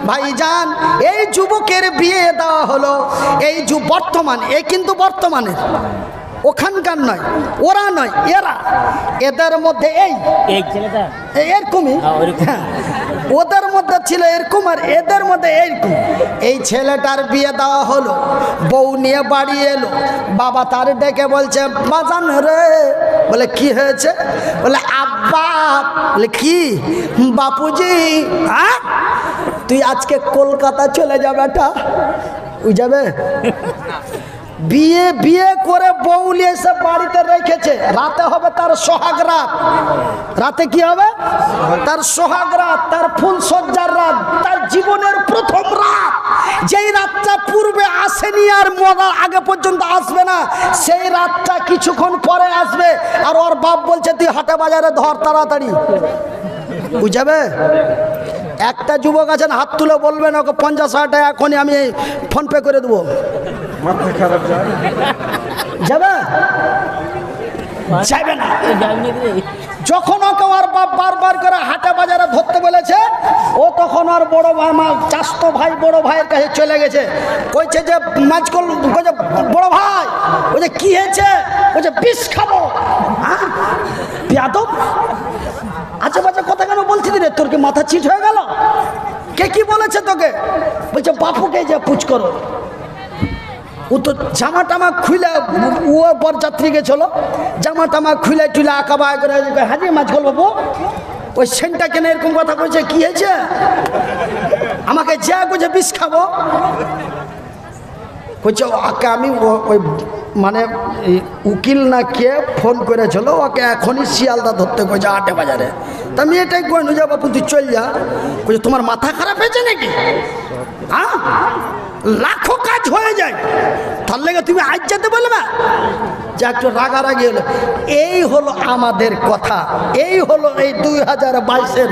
ভাইজান এই যুবকের বিয়ে দেওয়া হলো, এই বর্তমান, এই কিন্তু বর্তমানের, ওখানকার নয়, ওরা নয়, এরা, এদের মধ্যে এই ছেলেটা এরকমই, ওদের মধ্যে ছিল এরকম আর এদের মধ্যে এরকম। এই ছেলেটার বিয়ে দেওয়া হলো, বউ নিয়ে বাড়ি এলো, বাবা তার ডেকে বলছে বাজান রে, বলে কি হয়েছে? বলে আব্বা। বলে কি? বাপুজি তুই আজকে কলকাতা চলে যা বেটা। ওই যাবে বিয়ে করে বউ নিয়ে এসে বাড়িতে রেখেছে, রাতে হবে তার সোহাগ রাত। রাতে কি হবে? তার সোহাগ রাত, তার ফুল সজ্জার রাত, তার জীবনের প্রথম রাত। যেই রাতটা পূর্বে আসেনি আর মরার আগে পর্যন্ত আসবে না, সেই রাতটা কিছুক্ষণ পরে আসবে। আর ওর বাপ বলছে তুই হাটে বাজারে ধর তাড়াতাড়ি। বুঝাবে? একটা যুবক আছেন হাত তুলে বলবেন ওকে 50,000 টাকা এখনই আমি ফোন পে করে দেবো। যাবে? যাবে না। যখন ওকে ওর বাপ বারবার করে হাটে বাজারে ধরতে বলেছে, ও তখন আর বড় আমার চাচতো ভাই বড় ভাইয়ের কাছে চলে গেছে। কইছে যে মাছকল, কইছে বড় ভাই, বলছে কি হয়েছে? বলছে বিষ খাবো। বেয়াদব, আচ্ছা বাচ্চা কথা কেন বলছিস রে? তোর কি মাথা চিট হয়ে গেল? কে কি বলেছে তোকে? বলছে বাপুকে যে পুছ করো। ও তো জামা টামা খুলে, ও বরযাত্রী গেছিল, জামা টামা খুলে টুলে আঁকা বায় করে হাজির মাছ গল বাবু, ওই সেন্টটা কেন এরকম কথা বলছে? কি হয়েছে? আমাকে যা করছে বিষ খাবো। কইছে ওকে আমি ওই মানে উকিল না কে ফোন করেছিল, ওকে এখনই শিয়ালদা ধরতে কইছে হাটে বাজারে। তা আমি এটাই কইনু যা বাপু তুই চল যা। কইছে তোমার মাথা খারাপ হয়েছে নাকি? হ্যাঁ, লাখো কাজ হয়ে যায়, তার লেগে তুমি আজ যেতে বলবে? যা একটু রাগারাগি হলো। এই হলো আমাদের কথা, এই হলো এই 2022-এর,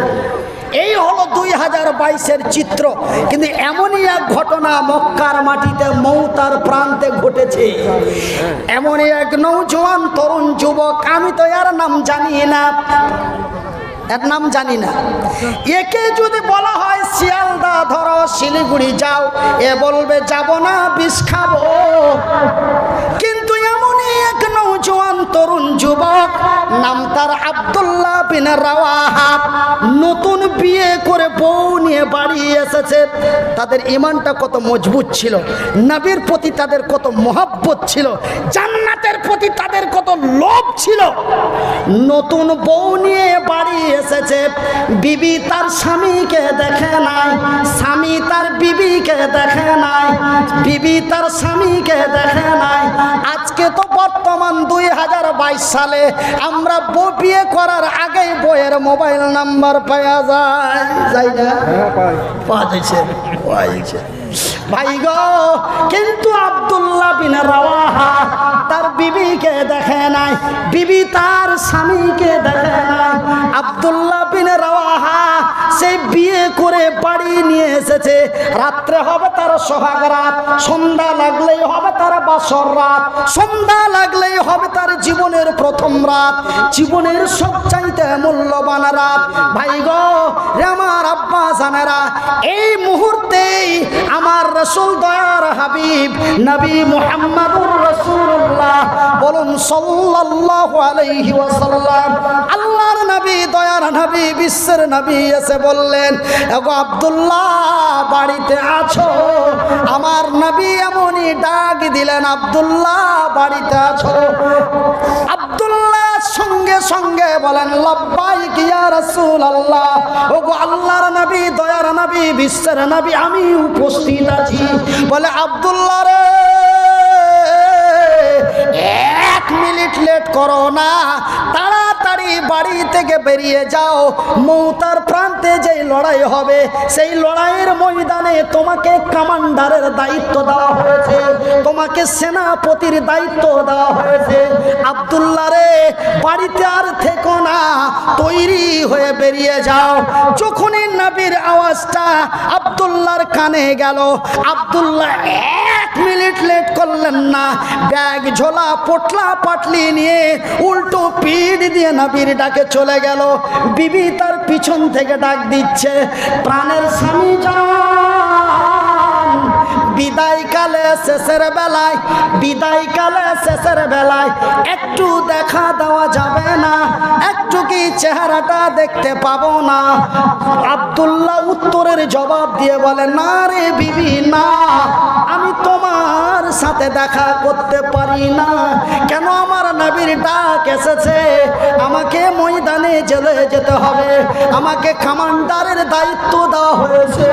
এই হলো 2022-এর চিত্র। কিন্তু এমনই এক ঘটনা মক্কার মাটিতে মৌতার প্রান্তে ঘটেছে। এমনই এক নৌজওয়ান তরুণ যুবক, আমি তো এর নাম জানি না, এর নাম জানি না। একে যদি বলা হয় শিয়ালদা ধরো শিলিগুড়ি যাও, এ বলবে যাব না, বিষ খাবো। কিন্তু এমনই এক নৌজওয়ান তরুণ যুবক, নাম তার আব্দুল্লাহ বিন রাওয়াহা, নতুন বিয়ে করে বউ নিয়ে বাড়ি এসেছে। তাদের ঈমানটা কত মজবুত ছিল, নবীর প্রতি তাদের কত মহব্বত ছিল, জান্নাতের প্রতি তাদের কত লোভ ছিল। নতুন বউ নিয়ে বাড়ি এসেছে, বিবি তার স্বামীকে দেখে নাই, স্বামী তার বিবিকে দেখে নাই, বিবি তার স্বামীকে দেখে নাই। আজকে তো বর্তমান 2022 সালে আমরা বউ বিয়ে করার আগেই বইয়ের মোবাইল নাম্বার পাওয়া যায় না? পাওয়া যাচ্ছে ভাই গো। কিন্তু আব্দুল্লাহ বিন রাওয়াহা তার বিবিকে দেখে নাই, বিবি তার স্বামীকে দেখে নাই। আব্দুল্লাহ বিন রাওয়াহা সেই বিয়ে করে বাড়ি নিয়ে এসেছে। রাত্রে হবে তার সোহাগ রাত, সন্ধ্যা লাগলেই হবে তার বাসর রাত, সন্ধ্যা লাগলেই হবে তার জীবনের প্রথম রাত, জীবনের সবচাইতে মূল্যবান রাত। ভাই গো, আমার আব্বা জানেরা, এই মুহূর্তেই আমার রাসূল দয়ার হাবিব নবী মুহাম্মদুর রাসূলুল্লাহ বলুন সাল্লাল্লাহু আলাইহি ওয়াসাল্লাম, আল্লাহর নবী দয়ার নবী বিশ্বের নবী এসে বললেন, ওগো আব্দুল্লাহ বাড়িতে আছো? আমার নবী এমনই ডাক দিলেন, আব্দুল্লাহ বাড়িতে আছো? আব্দুল্লাহ সঙ্গে সঙ্গে বলেন লাব্বাইক ইয়া রাসূলুল্লাহ, ওগো আল্লাহর নবী দয়ার নবী বিশ্বের নবী আমি উপস্থিত আছি। বলে আব্দুল্লাহ রে, 1 মিনিট লেট করো না, তাড়াতাড়ি বাড়ি থেকে বেরিয়ে যাও। মৌতার প্রান্তে যেই লড়াই হবে, সেই লড়াইয়ের ময়দানে তোমাকে কমান্ডারের দায়িত্ব দেওয়া হয়েছে, তোমাকে সেনাপতির দায়িত্ব দেওয়া হয়েছে। আব্দুল্লাহ রে, বাড়িতে আর থেকো না, তৈরি হয়ে বেরিয়ে যাও। যখনই নবীর আওয়াজটা আব্দুল্লাহর কানে গেল, আব্দুল্লাহ 1 মিনিট লেট করলেন না, ব্যাগ ঝোলা পটলা পাটলি নিয়ে উল্টো পিঠ দিয়ে নবীর ডাকে চলে গেল। বিবি তার পিছন থেকে ডাক দিচ্ছে, প্রাণের স্বামী যান, শেষের বেলায়, বিদায়কালে শেষের বেলায় একটু দেখা দেওয়া যাবে না? একটু কি চেহারাটা দেখতে পাবো না? আব্দুল্লাহ উত্তরের জবাব দিয়ে বলে, না রে বিবি, না, আমি তোমার সাথে দেখা করতে পারি না। কেন? আমার নবীর ডাক এসেছে, আমাকে ময়দানে যেতে হবে, আমাকে কমান্ডারের দায়িত্ব দেওয়া হয়েছে,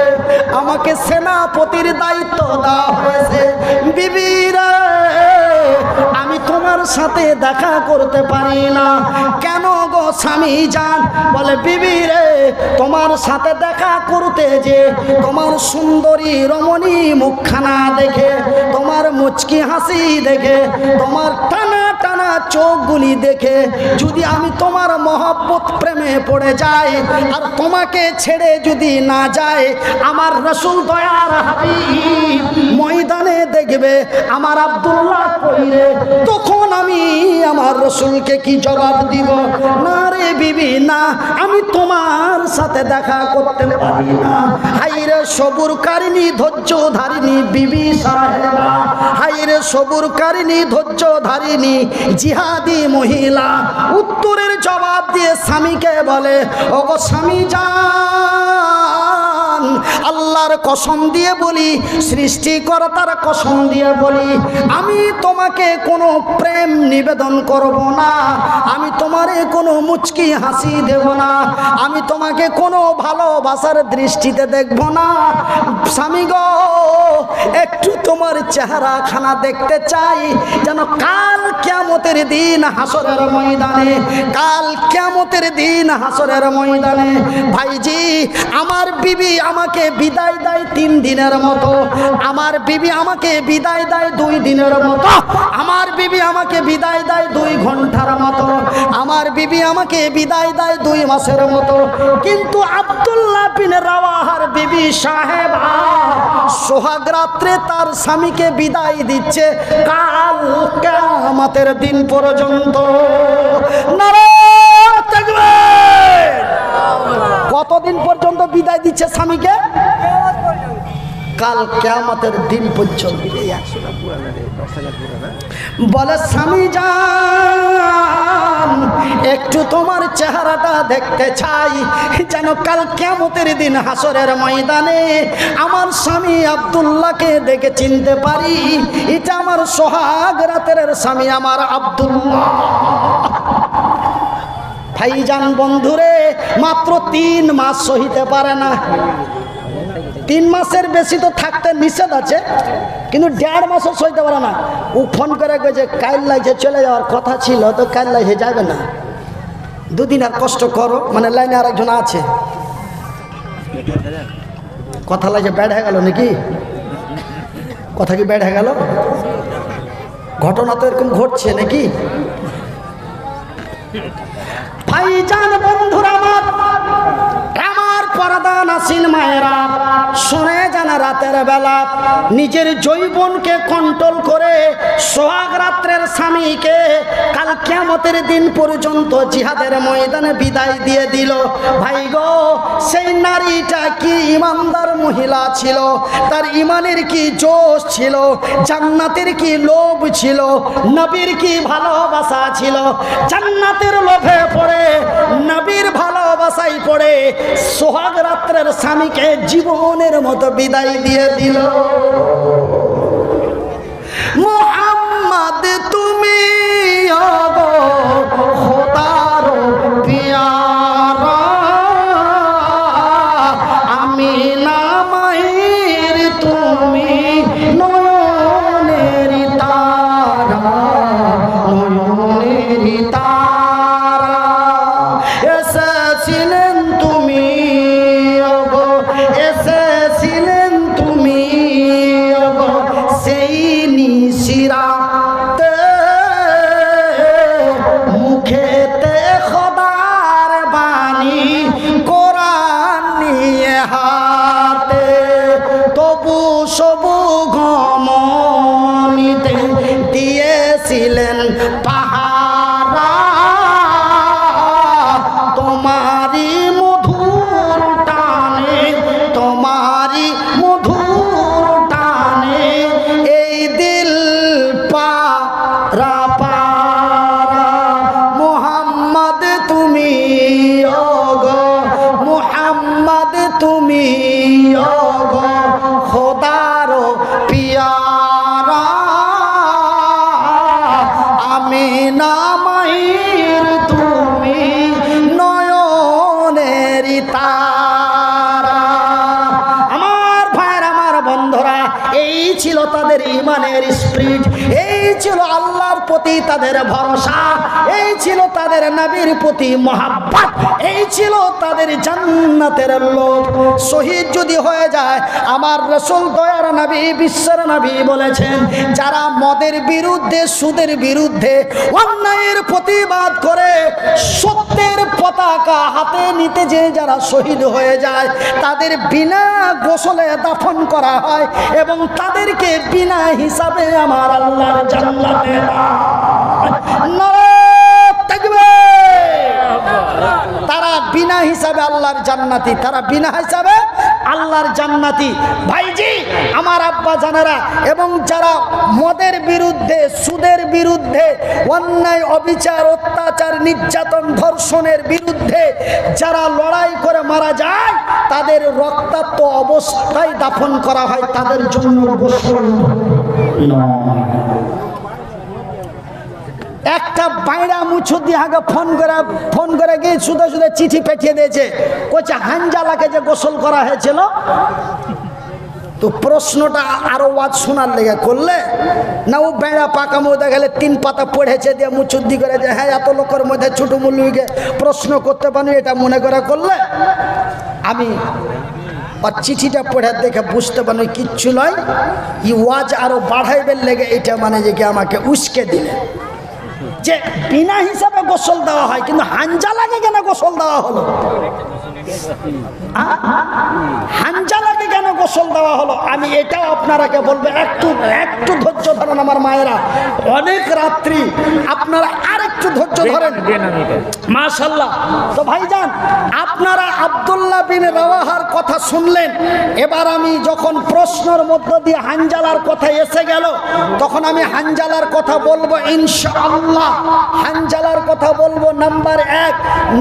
আমাকে সেনাপতির দায়িত্ব দেওয়া হয়েছে। বিবিরা, আমি তোমার সাথে দেখা করতে পারি না। কেন গো স্বামী জান? বলে, বিবি রে, তোমার সাথে দেখা করতে যে তোমার সুন্দরী রমণী মুখখানা দেখে, তোমার মুচকি হাসি দেখে, তোমার টানা টানা চোখগুলি দেখে যদি আমি তোমার মহব্বত প্রেমে পড়ে যাই আর তোমাকে ছেড়ে যদি না যায়, আমার রাসূল দয়ার হাবিব ময়দানে দেখবে আমার আব্দুল্লাহ কইরে, তখন আমি আমার রাসূলকে কি জবাব দিব? না রে বিবি, না, আমি তোমার সাথে দেখা করতে পারি না। হাইরে সবুরকারিনী, ধৈর্য ধারিনী বিবি সাহেবা, হাইরে সবুরকারিনী, ধৈর্য ধারিনী জিহাদি মহিলা উত্তরের জবাব দিয়ে স্বামীকে বলে, ওগো স্বামী জান, আল্লাহর কসম দিয়ে বলি, সৃষ্টিকর্তার কসম দিয়ে বলি, আমি তোমাকে কোনো প্রেম নিবেদন করব না, আমি তোমারে কোনো মুচকি হাসি দেব না, আমি তোমাকে কোনো ভালোবাসার দৃষ্টিতে দেখব না। স্বামী গো, একটু তোমার চেহারা খানা দেখতে চাই, যেন কাল কিয়ামতের দিন হাসরের ময়দানে, কাল কিয়ামতের দিন হাসরের ময়দানে ভাইজি আমার বিবি আমাকে বিদায় দেয় 3 দিনের মতো, আমার বিবি আমাকে বিদায় দেয় 2 দিনের মতো, আমার বিবি আমাকে বিদায় দেয় 2 ঘন্টার মতো, আমার বিবি আমাকে বিদায় দেয় 2 মাসের মতো। কিন্তু আব্দুল্লাহ বিন রাওয়াহার বিবি সাহেবা সোহাগ রাত্রে তার স্বামীকে বিদায় দিচ্ছে কাল কিয়ামতের দিন পর্যন্ত। নারায়ে তাকবীর! কতদিন পর্যন্ত বিদায় দিচ্ছে স্বামীকে? কাল কিয়ামতের দিন পর্যন্ত। বলে, স্বামী জান, একটু তোমার চেহারাটা দেখতে চাই, যেন কাল কিয়ামতের দিন হাসরের ময়দানে আমার স্বামী আব্দুল্লাহকে দেখে চিনতে পারি, এটা আমার সোহাগ রাতের স্বামী আমার আব্দুল্লাহ। ভাইজান বন্ধুরে, মাত্র 3 মাস সহিতে পারে না। 3 মাসের বেশি তো থাকতে নিষেধ আছে, কিন্তু 1.5 মাসও সইতে পারে না। ও ফোন করে গেছে, কাল লাগছে চলে যাওয়ার কথা ছিল, তো কাল লাগছে যাবে না, 2 দিন আর কষ্ট করো। মানে লাইনে আর একজন আছে, কথা লাগছে ব্যাড হয়ে গেল নাকি? কথা কি ব্যাড হয়ে গেল? ঘটনা তো এরকম ঘটছে নাকি? ভাইজান বন্ধুরা, আমার পর্দা নাসিন মায়েরা শুনে জানা, রাতের বেলা নিজের যৌবনকে কন্ট্রোল করে সোহাগ রাত্রের স্বামীকে কাল কিয়ামতের দিন পর্যন্ত জিহাদের ময়দানে বিদায় দিয়ে দিল। ভাই গো, সেই নারীটা কি ইমানদার মহিলা ছিল, তার ইমানের কি জোশ ছিল, জান্নাতের কি লোভ ছিল, নবীর কি ভালোবাসা ছিল। জান্নাতের লোভে পড়ে, নবীর ভালোবাসায় পড়ে সোহাগ রাত্রের স্বামীকে জীবনের মতো বিদায় দিয়ে দিল। মোহাম্মদ তুমি ওগো খোদার পিয়ারা, আমি নামাইর তুমি নয়নের তারা, নয়নের তারা, এসেছিলেন তুমি ওগো, এসেছিলেন তুমি ওগো সেই নিশিরাতে, মুখেতে খোদার বাণী কোরআন নিয়ে হাতে, তবু সবু গমনিতে দিয়েছিলেন পাহারা, তোমারি মধুর টানে, তোমারি মধুর টানে এই গো খোদার পিয়ারা আমিনা মায়ের তুমি নয়নের তারা। আমার ভাইয়ের, আমার বন্ধুরা, এই ছিল তাদের ঈমানের স্পিরিট, এই ছিল আল্লাহর প্রতি তাদের ভরসা, এই ছিল তাদের নবীর প্রতি মহাব্বত, এই ছিল তাদের জান্নাতের লোভ। শহীদ যদি হয়ে যায়, আমার রাসূল দয়ার নবী বিশ্বের নবী বলেছেন, যারা মদের বিরুদ্ধে, সুদের বিরুদ্ধে, অন্যায়ের প্রতিবাদ করে সত্যের পতাকা হাতে নিতে যে যারা শহীদ হয়ে যায়, তাদের বিনা গোসলে দাফন করা হয় এবং তাদেরকে বিনা হিসাবে আমার আল্লাহর জান্নাতে তারা বিনা হিসাবে আল্লাহর জান্নাতি, তারা বিনা হিসাবে আল্লাহর জান্নাতি। ভাইজি, আমার আব্বা জানেরা, এবং যারা মদের বিরুদ্ধে, সুদের বিরুদ্ধে, অন্যায় অবিচার, অত্যাচার, নির্যাতন, ধর্ষণের বিরুদ্ধে যারা লড়াই করে মারা যায়, তাদের রক্তাক্ত অবস্থায় দাফন করা হয়, তাদের জন্য গোসল একটা বাইরা মুছু দিয়ে আগে ফোন করে গিয়ে শুধু শুধু চিঠি পাঠিয়ে দিয়েছে, কোচা হানজালাকে যে গোসল করা হয়েছিল। তো প্রশ্নটা আরো ওয়াজ শোনার লেগে করলে না, ও বেড়া পাকা মধ্যে গেলে 3 পাতা পড়েছে দিয়ে মুচুদ্দি করে যে হ্যাঁ এত লোকের মধ্যে ছোট মুলুইকে প্রশ্ন করতে পারি, এটা মনে করে করলে আমি আর চিঠিটা পড়ে দেখে বুঝতে পারি কিচ্ছু নয়, ই ওয়াজ আরো বাড়াইবার লেগে এটা মানে যে কি আমাকে উস্কে দিলে যে বিনা হিসাবে গোসল দেওয়া হয়, কিন্তু হানজালাকে কেন গোসল দেওয়া হলো? হানজালাকে কেন গোসল দেওয়া হলো? আমি এটাও আপনারাকে বলবো, একটু ধৈর্য ধরেন আমার মায়েরা, অনেক রাত্রি, আপনারা আরেকটু ধৈর্য ধরেন মাশাআল্লাহ। তো ভাইজান, আপনারা আব্দুল্লাহ বিন রাওয়াহার কথা শুনলেন। এবার আমি যখন প্রশ্নের মধ্য দিয়ে হানজালার কথা এসে গেল, তখন আমি হানজালার কথা বলবো ইনশাআল্লাহ। হানজালার কথা বলবো নাম্বার 1,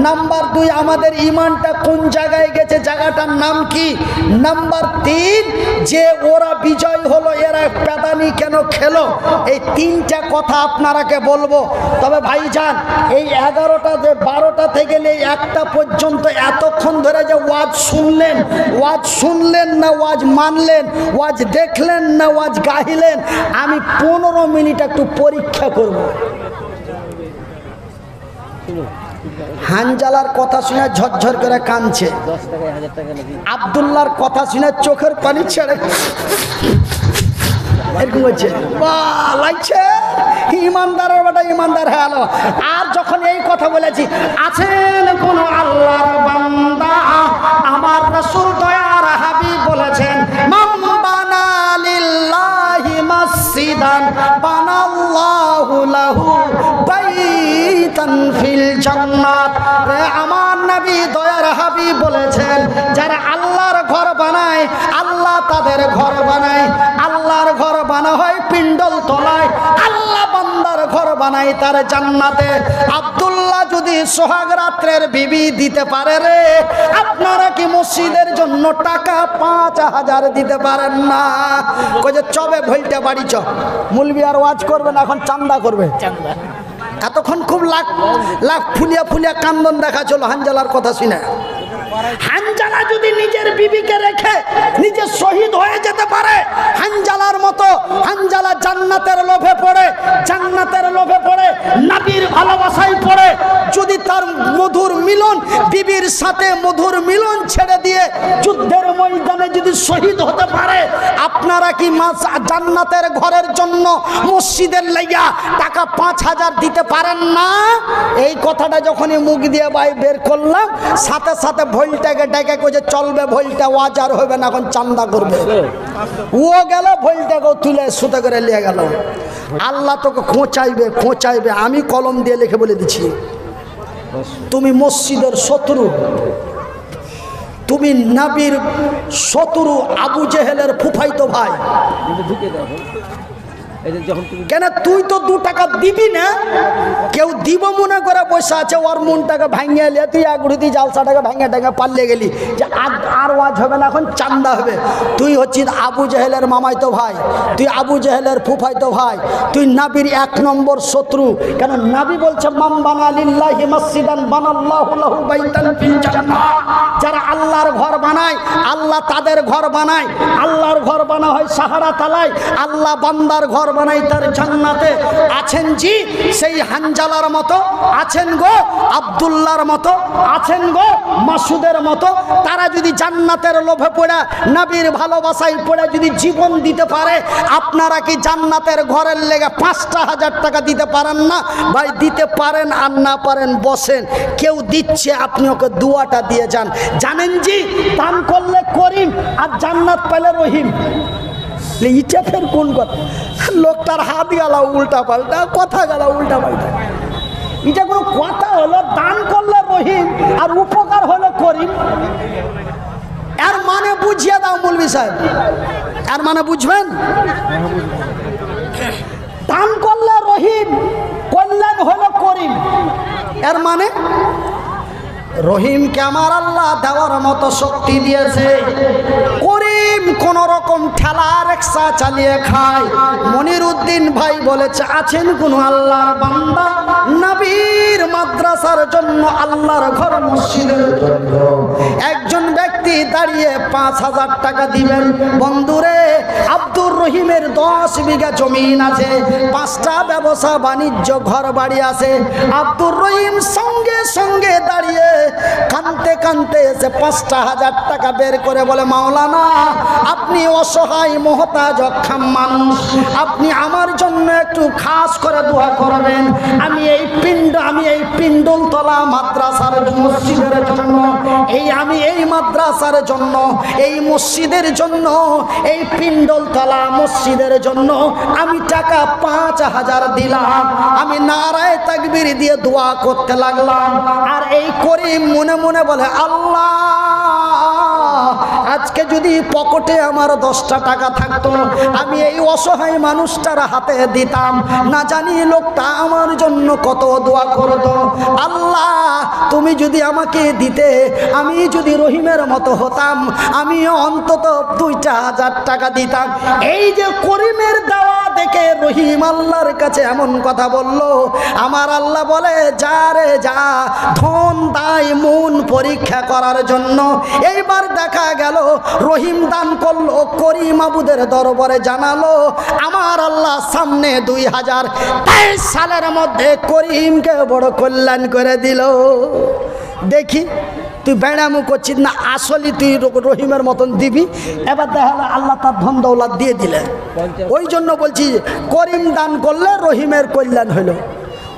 নাম্বার 2 আমাদের ঈমানটা কোন জায়গায় গেছে, জায়গাটার নাম কি, নাম্বার 3 যে ওরা বিজয় হলো, এরা পেদানি কেন খেলো, এই 3টা কথা আপনারাকে বলবো। তবে ভাইজান, এই 11টা যে 12টা থেকে এই 1টা পর্যন্ত এতক্ষণ ধরে যে ওয়াজ শুনলেন না ওয়াজ মানলেন, ওয়াজ দেখলেন না ওয়াজ গাইলেন, আমি 15 মিনিট একটু পরীক্ষা করব। হানজালার কথা শুনে ঝরঝর করে কাঁদছে, আব্দুল্লাহর কথা শুনে চোখের পানি ছেড়ে এরকম হচ্ছে, লাগছে ইমানদারের বেটা ইমানদার হয়ে গেল। আর যখন এই কথা বলেছি, আছেন কোন আল্লাহর বান্দা, আমার রাসূল দয়ার হাবিব বলেছেন, মান বানা লিল্লাহি মাসজিদান বানাল্লাহু লাহু বাইতান ফিল জান্নাত। আমার নবী দয়ার হাবিব বলেছেন, যারা আল্লাহর ঘর বানায়, আল্লাহ তাদের ঘর বানায়। আল্লাহর ঘর বানা হয় পিণ্ডল তলায়, আল্লাহ বান্দার ঘর বানায় তার জান্নাতে। আব্দুল্লাহ যদি সোহাগ রাত্রের বিবি দিতে পারে রে, আপনারা কি মসজিদের জন্য টাকা 5000 দিতে পারেন না? কই যে চবে ভইলটা বাড়ি চ, মুলবি আর ওয়াজ করবে না, এখন চান্দা করবে। এতক্ষণ খুব লাখ ফুলিয়া কান্দন দেখা চলো হানজালার কথা শুনে। হানজালা যদি নিজের বিবিকে রেখে নিজে শহীদ হয়ে যেতে পারে, হানজালার মতো, হানজালা জান্নাতের লোভে পড়ে নবীর ভালোবাসায় পড়ে, যদি তার মধুর মিলন, বিবির সাথে মধুর মিলন ছেড়ে দিয়ে যুদ্ধের ময়দানে যদি শহীদ হতে পারে, আপনারা কি জান্নাতের ঘরের জন্য মসজিদের লাইগা টাকা 5000 দিতে পারেন না? এই কথাটা যখনই মুখ দিয়ে বের করলাম, সাথে সাথে ভোলটাকে ডেকে কইছে চলবে, ভোলটা ওয়াজ আর হবে না, এখন চান্দা করবে। ও গেল, ভোলটাকেও তুলে সুতে করে নিয়ে গেল। আল্লাহ তোকে খোঁচাইবে। আমি কলম দিয়ে লিখে বলে দিচ্ছি, তুমি মসজিদের শত্রু, তুমি নবীর শত্রু, আবু জেহেলের ফুফাইতো ভাই। কেন তুই তো 2 টাকা দিবি না, কেউ দিব মনে করে বসে আছে, ওর মনটাকে ভাঙিয়ে এলে তুই একগুড়ি জালসাটাকে ভাঙে টাঙে পাল্লে গেলি যে আর ওয়াজ হবে না, এখন চান্দা হবে। তুই হচ্ছিস আবু জেহেলের মামাইতো ভাই, তুই আবু জেহেলের ফুফাইতো ভাই, তুই নাবির 1 নম্বর শত্রু। কেন নাবি বলছে মাম বানা লিল্লাহি মসজিদান বানাল্লাহু লাহু বাইতান ফিল জান্নাহ, যারা আল্লাহর ঘর বানায় আল্লাহ তাদের ঘর বানায়। আল্লাহর ঘর বানা হয় সাহারা তালায়, আল্লাহ বান্দার ঘর বানায় তার জান্নাতে। আছেন জি সেই হানজালার মতো, আছেন গো আব্দুল্লাহর মতো, আছেন গো মাসুদের মতো। তারা যদি জান্নাতের লোভে পড়ে নবীর ভালোবাসায় পড়ে যদি জীবন দিতে পারে, আপনারা কি জান্নাতের ঘরের লেগে 5,000 টাকা দিতে পারেন না? ভাই দিতে পারেন আর না পারেন বসেন, কেউ দিচ্ছে আপনি ওকে দুয়াটা দিয়ে যান। জানেন জি দান করলে করিম আর জান্নাত পেলে রহিম। ইটা ফের কোন কথা? লোকটার হাত গেল উল্টা পাল্টা, কথা গেল উল্টা পাল্টা। এটা কোনো কথা হলো? দান করলে রহিম আর উপকার হলো করিম। এর মানে বুঝিয়ে দাও মৌলভী সাহেব, এর মানে বুঝবেন? দান করলে রহিম, কল্যাণ হলো করিম। এর মানে রহিমকে আমার আল্লাহ দেওয়ার মতো শক্তি দিয়েছে, করিম কোন রকম ঠেলা রিকশা চালিয়ে খায়। মনির উদ্দিন ভাই বলেছে আছেন কোন আল্লাহর বান্দা নবীর মাদ্রাসার জন্য, আল্লাহর ঘর মসজিদের জন্য একজন ব্যক্তি দাঁড়িয়ে 5,000 টাকা দিবেন। বন্ধুরে আব্দুর রহিমের 10 বিঘা জমিন আছে, 5টা ব্যবসা বাণিজ্য ঘর বাড়ি আছে। আব্দুর রহিম সঙ্গে সঙ্গে দাঁড়িয়ে কানতে কানতে এসে 5,000 টাকা বের করে বলে, মাওলানা আপনি অসহায় মহতাজ অক্ষম মানুষ, আপনি আমার জন্য একটু খাস করে দোয়া করবেন। আমি এই পিন্ডলতলা মাদ্রাসার মসজিদের জন্য, আমি এই মাদ্রাসার জন্য, এই মসজিদের জন্য, এই পিন্ডলতলা মসজিদের জন্য আমি টাকা 5,000 দিলাম। আমি নারায়ে তাকবীর দিয়ে দোয়া করতে লাগলাম। আর এই করিম মনে মনে বলে, আল্লাহ আজকে যদি পকেটে আমার 10টা টাকা থাকতো, আমি এই অসহায় মানুষটার হাতে দিতাম, না জানি লোকটা আমার জন্য কত দোয়া করতো। আল্লাহ তুমি যদি আমাকে দিতে, আমি যদি রহিমের মতো হতাম, আমিও অন্তত 2,000 টাকা দিতাম। এই যে করিমের দেওয়া দেখে রহিম আল্লাহর কাছে এমন কথা বলল। আমার আল্লাহ বলে, যা রে যা, ধন দায় মন পরীক্ষা করার জন্য। এইবার দেখা গেল রহিম দান করলো, করিম আবুদের দরবারে জানালো। আমার আল্লাহ সামনে 2023 সালের মধ্যে করিমকে বড় কল্যাণ করে দিল। দেখি তুই বেড়ামু করছিস না, আসলে তুই রহিমের মতন দিবি। এবার দেখা আল্লাহ তার ধন দৌলত দিয়ে দিলেন। ওই জন্য বলছি করিম দান করলে রহিমের কল্যাণ হইল।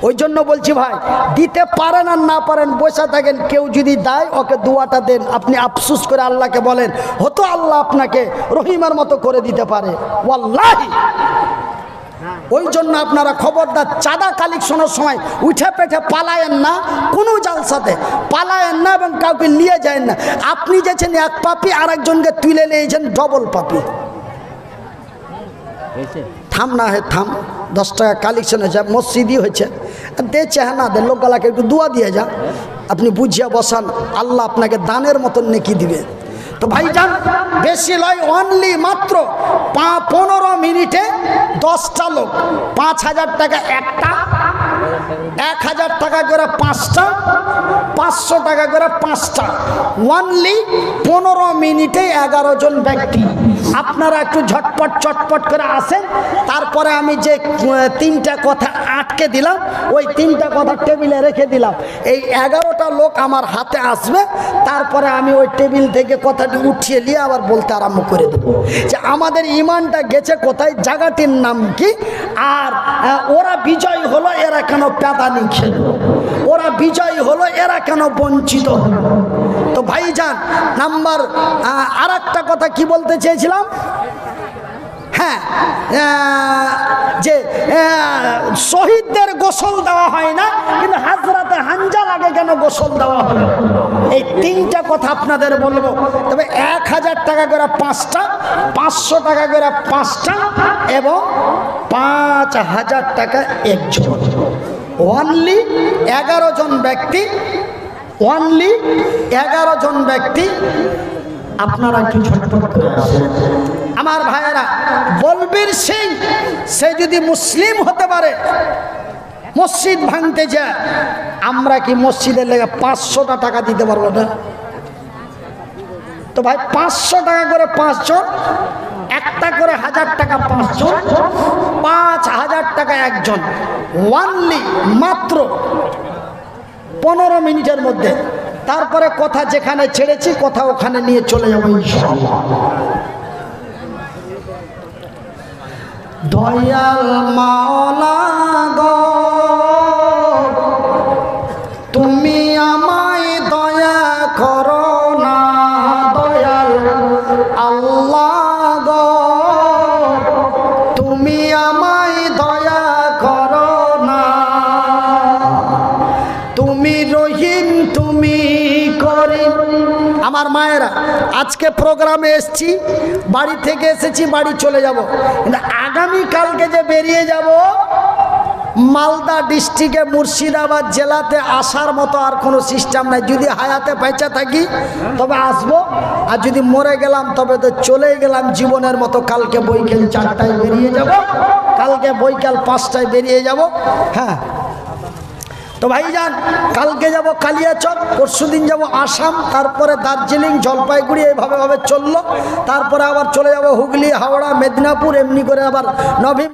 ওই জন্য বলছি ভাই, দিতে পারেন আর না পারেন বসে থাকেন, কেউ যদি দেয় ওকে দোয়াটা দেন। আপনি আফসোস করে আল্লাহকে বলেন, হতো আল্লাহ আপনাকে রহিমের মতো করে দিতে পারে ওয়াল্লাহি। ওই জন্য আপনারা খবরদার চাঁদা কালেকশনের সময় উঠে পেঠে পালায়েন না, কোনো জালসাতে পালায়েন না এবং কাউকে নিয়ে যায় না। আপনি যেছেন এক পাপি, আর একজনকে তুলে নিয়েছেন ডবল পাপি। থাম না হে থাম, 10 টাকা কালেকশন হয়েছে, মসজিদই হয়েছে, দিয়েছে হ্যাঁ না দে, লোকগুলাকে একটু দোয়া দিয়ে যা। আপনি বুঝিয়া বসান, আল্লাহ আপনাকে দানের মতন নেকি দিবে। তো ভাইজান বেশি লয়, অনলি মাত্র 15 মিনিটে 10টা লোক, 5,000 টাকা একটা, 1,000 টাকা করে 5টা, 500 টাকা করে 5টা, অনলি 15 মিনিটে 11 জন ব্যক্তি। আপনারা একটু ঝটপট চটপট করে আসেন। তারপরে আমি যে 3টা কথা আটকে দিলাম, ওই 3টা কথা টেবিলে রেখে দিলাম। এই 11টা লোক আমার হাতে আসবে, তারপরে আমি ওই টেবিল থেকে কথাটি উঠিয়ে নিয়ে আবার বলতে আরম্ভ করে দেবো যে আমাদের ইমানটা গেছে কোথায়, জায়গাটির নাম কি, আর ওরা বিজয় হলো এরা কেন প্যাদানি খেলো, ওরা বিজয় হলো এরা কেন বঞ্চিত হলো। তো ভাইজান নাম্বার আর একটা কথা কি বলতে চেয়েছিলাম, হ্যাঁ, যে শহীদদের গোসল দেওয়া হয় না, কিন্তু হাজরাতে হানজালাকে কেন গোসল দেওয়া হলো? এই তিনটা কথা আপনাদের বলবো। তবে 1000 টাকা করে 5টা, 500 টাকা করে 5টা এবং 5000 টাকা একজন। অনলি 11 জন ব্যক্তি, অনলি 11 জন ব্যক্তি। আপনারা একটু ঝটপট করে আসেন আমার ভাইয়েরা। বলবীর সিং সে যদি মুসলিম হতে পারে, মসজিদ ভাঙতে যায়, আমরা কি মসজিদের লেগে 500টা টাকা দিতে পারবো না? তো ভাই 500 টাকা করে 5 জন, একটা করে 1000 টাকা 5 জন, 5000 টাকা একজন। ওয়ানলি মাত্র 15 মিনিটের মধ্যে। তারপরে কথা যেখানে ছেড়েছি কথা ওখানে নিয়ে চলে যাবো ইনশাআল্লাহ। দয়াল মাওলা গো তুমি আমায় দয়া করো না, দয়াল আল্লাহ গো তুমি আমায় দয়া করো না, তুমি রহিম তুমি করিম। আমার মায়েরা, আজকে প্রোগ্রামে এসেছি, বাড়ি থেকে এসেছি, বাড়ি চলে যাব, কিন্তু আগামীকালকে যে বেরিয়ে যাব মালদা ডিস্ট্রিক্টে মুর্শিদাবাদ জেলাতে আসার মতো আর কোনো সিস্টেম নাই। যদি হায়াতে বেঁচে থাকি তবে আসবো, আর যদি মরে গেলাম তবে তো চলে গেলাম জীবনের মতো। কালকে বৈকাল 4টায় বেরিয়ে যাব, কালকে বৈকাল 5টায় বেরিয়ে যাব। হ্যাঁ, তো ভাইজান কালকে যাব কালিয়াচক, পরশুদিন যাব আসাম, তারপরে দার্জিলিং, জলপাইগুড়ি, এইভাবে চললো। তারপরে আবার চলে যাব হুগলি, হাওড়া, মেদিনীপুর, এমনি করে আবার নভেম্বর